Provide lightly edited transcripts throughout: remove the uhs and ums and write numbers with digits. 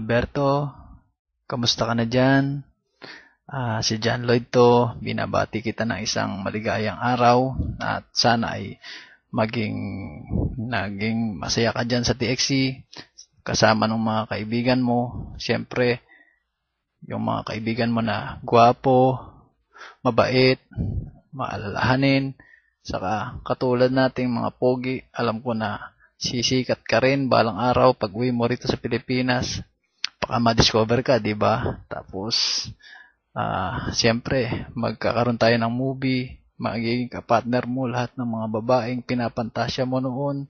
Berto, kamusta ka na dyan? Si John Lloyd to, binabati kita ng isang maligayang araw at sana ay naging masaya ka dyan sa TXC kasama ng mga kaibigan mo. Siyempre, yung mga kaibigan mo na gwapo, mabait, maalalahanin, saka katulad nating mga pogi, alam ko na sisikat ka rin balang araw pag uwi mo rito sa Pilipinas. Baka ma-discover ka, di ba? Tapos, siyempre, magkakaroon tayo ng movie, magiging kapartner mo lahat ng mga babaeng pinapantasya mo noon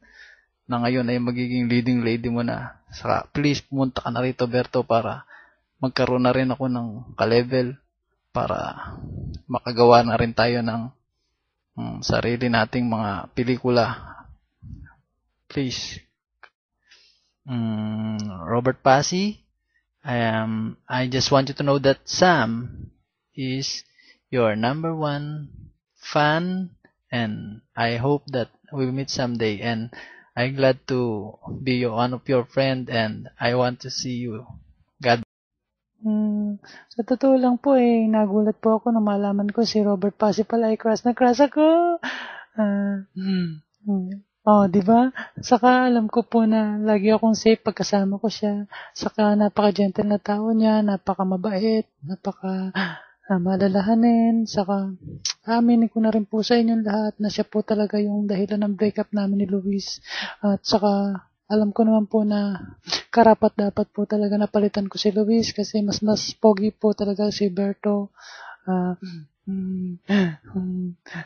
na ngayon ay magiging leading lady mo na. Saka, please, pumunta ka na rito, Berto, para magkaroon na rin ako ng ka-level para makagawa na rin tayo ng sarili nating mga pelikula. Please. Robert Passy, I just want you to know that Sam is your number one fan, and I hope that we meet someday. And I'm glad to be one of your friend, and I want to see you. God. Sa totoo lang po nagulat po ako nung malaman ko si Robert Passy pala ay crush na crush ako. Di ba? Saka alam ko po na lagi akong safe pagkasama ko siya. Saka napaka-gentle na tao niya, napaka-mabait, malalahanin. Saka aminin ko na rin po sa inyong lahat na siya po talaga yung dahilan ng breakup namin ni Luis. At saka alam ko naman po na karapat dapat po talaga napalitan ko si Luis kasi mas pogi po talaga si Berto.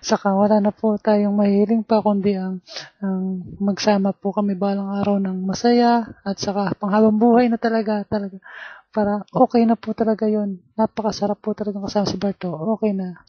Saka wala na po tayong mahiling pa kundi ang magsama po kami balang araw ng masaya at saka panghabang buhay na talaga para okay na po talaga yon. Napakasarap po talaga kasama si Berto. Okay na.